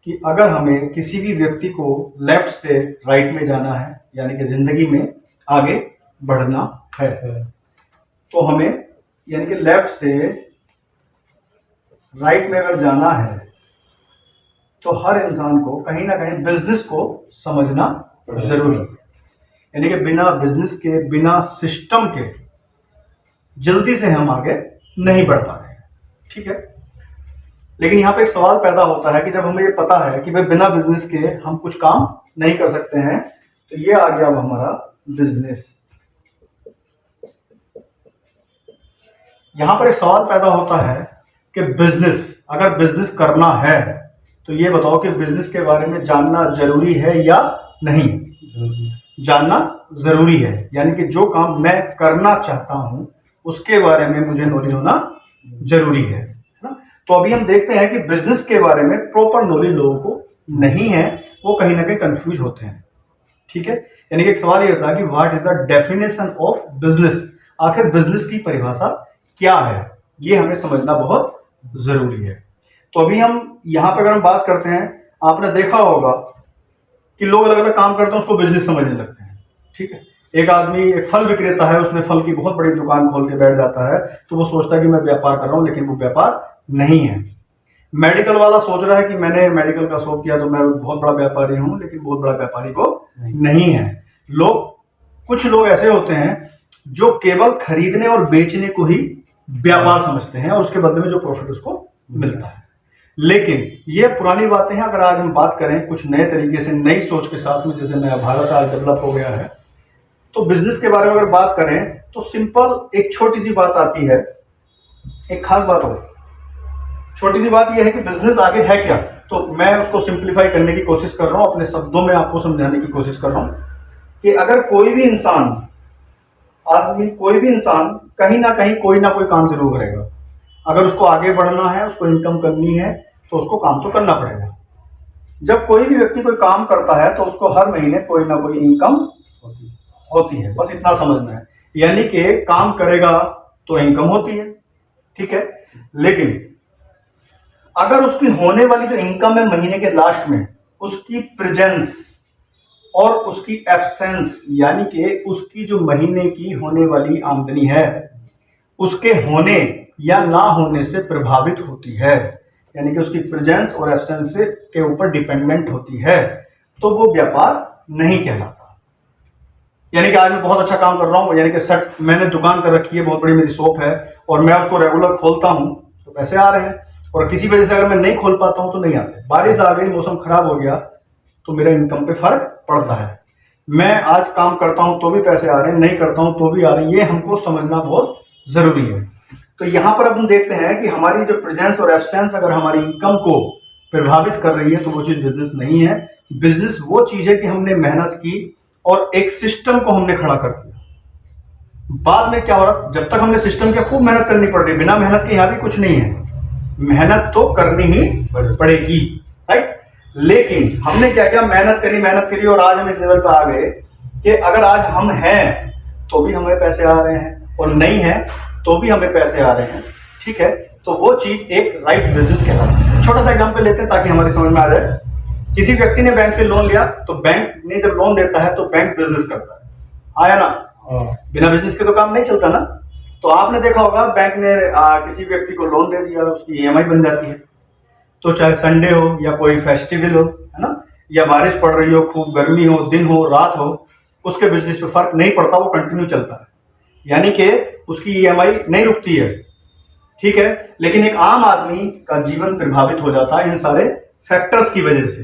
कि अगर हमें किसी भी व्यक्ति को लेफ्ट से राइट में जाना है, यानी कि जिंदगी में आगे बढ़ना है, तो हमें यानी कि लेफ्ट से राइट में अगर जाना है तो हर इंसान को कहीं ना कहीं बिजनेस को समझना जरूरी है। यानी कि बिना बिजनेस के, बिना सिस्टम के जल्दी से हम आगे नहीं बढ़ पा रहे हैं। ठीक है, लेकिन यहाँ पे एक सवाल पैदा होता है कि जब हमें ये पता है कि भाई बिना बिजनेस के हम कुछ काम नहीं कर सकते हैं, तो ये आ गया अब हमारा बिजनेस। यहां पर एक सवाल पैदा होता है कि बिजनेस, अगर बिजनेस करना है तो ये बताओ कि बिजनेस के बारे में जानना जरूरी है या नहीं? जानना जरूरी है, यानी कि जो काम मैं करना चाहता हूं उसके बारे में मुझे नॉलेज होना जरूरी है ना। तो अभी हम देखते हैं कि बिजनेस के बारे में प्रॉपर नॉलेज लोगों को नहीं है, वो कहीं ना कहीं कंफ्यूज होते हैं। ठीक है, यानी कि एक सवाल ये होता है कि what is the definition of business, आखिर बिजनेस की परिभाषा क्या है, ये हमें समझना बहुत जरूरी है। तो अभी हम यहां पर अगर हम बात करते हैं, आपने देखा होगा कि लोग अलग अलग काम करते हैं उसको बिजनेस समझने लगते हैं। ठीक है, एक आदमी एक फल विक्रेता है, उसने फल की बहुत बड़ी दुकान खोल के बैठ जाता है, तो वो सोचता है कि मैं व्यापार कर रहा हूं, लेकिन वो व्यापार नहीं है। मेडिकल वाला सोच रहा है कि मैंने मेडिकल का शॉप किया तो मैं बहुत बड़ा व्यापारी हूं, लेकिन बहुत बड़ा व्यापारी वो नहीं है। कुछ लोग ऐसे होते हैं जो केवल खरीदने और बेचने को ही व्यापार समझते हैं और उसके बदले में जो प्रॉफिट उसको मिलता है। लेकिन ये पुरानी बातें हैं। अगर आज हम बात करें कुछ नए तरीके से, नई सोच के साथ में, जैसे नया भारत आज डेवलप हो गया है, तो बिजनेस के बारे में अगर बात करें तो सिंपल एक छोटी सी बात आती है, एक खास बात हो। छोटी सी बात यह है कि बिजनेस आगे है क्या, तो मैं उसको सिंप्लीफाई करने की कोशिश कर रहा हूं, अपने शब्दों में आपको समझाने की कोशिश कर रहा हूं कि अगर कोई भी इंसान कहीं ना कहीं कोई ना कोई काम जरूर करेगा। अगर उसको आगे बढ़ना है, उसको इनकम करनी है, तो उसको काम तो करना पड़ेगा। जब कोई भी व्यक्ति कोई काम करता है तो उसको हर महीने कोई ना कोई इनकम होती है, बस इतना समझना है। यानी कि काम करेगा तो इनकम होती है। ठीक है, लेकिन अगर उसकी होने वाली जो इनकम है महीने के लास्ट में, उसकी प्रेजेंस और उसकी एब्सेंस, यानी कि उसकी जो महीने की होने वाली आमदनी है उसके होने या ना होने से प्रभावित होती है, यानी कि उसकी प्रेजेंस और एब्सेंस से के ऊपर डिपेंडेंट होती है, तो वो व्यापार नहीं कहलाता। यानी कि आज मैं बहुत अच्छा काम कर रहा हूं, यानी कि मैंने दुकान कर रखी है, बहुत बड़ी मेरी शॉप है और मैं उसको रेगुलर खोलता हूं तो पैसे आ रहे हैं, और किसी वजह से अगर मैं नहीं खोल पाता हूं तो नहीं आते। बारिश आ गई, मौसम खराब हो गया तो मेरा इनकम पे फर्क पड़ता है। मैं आज काम करता हूं तो भी पैसे आ रहे हैं, नहीं करता हूं तो भी आ रहे हैं, ये हमको समझना बहुत जरूरी है। तो यहां पर अब हम देखते हैं कि हमारी जो प्रेजेंस और एब्सेंस अगर हमारी इनकम को प्रभावित कर रही है तो वो चीज बिजनेस नहीं है। बिजनेस वो चीज है कि हमने मेहनत की और एक सिस्टम को हमने खड़ा कर दिया। बाद में क्या हो रहा, जब तक हमने सिस्टम की खूब मेहनत करनी पड़ रही, बिना मेहनत के यहां भी कुछ नहीं है, मेहनत तो करनी ही पड़ेगी, राइट। लेकिन हमने क्या किया, मेहनत करी और आज हम इस लेवल पर आ गए कि अगर आज हम हैं तो भी हमें पैसे आ रहे हैं और नहीं है तो भी हमें पैसे आ रहे हैं। ठीक है, तो वो चीज एक राइट बिजनेस कहलाता है। छोटा सा एग्जांपल लेते हैं ताकि हमारी समझ में आ जाए। किसी व्यक्ति ने बैंक से लोन लिया, तो बैंक ने जब लोन देता है तो बैंक बिजनेस करता है, आया ना। बिना बिजनेस के तो काम नहीं चलता ना। तो आपने देखा होगा बैंक ने किसी व्यक्ति को लोन दे दिया, उसकी ईएमआई बन जाती है। तो चाहे संडे हो या कोई फेस्टिवल हो, है ना, या बारिश पड़ रही हो, खूब गर्मी हो, दिन हो, रात हो, उसके बिजनेस पे फर्क नहीं पड़ता, वो कंटिन्यू चलता है, यानी कि उसकी ईएमआई नहीं रुकती है। ठीक है, लेकिन एक आम आदमी का जीवन प्रभावित हो जाता है इन सारे फैक्टर्स की वजह से।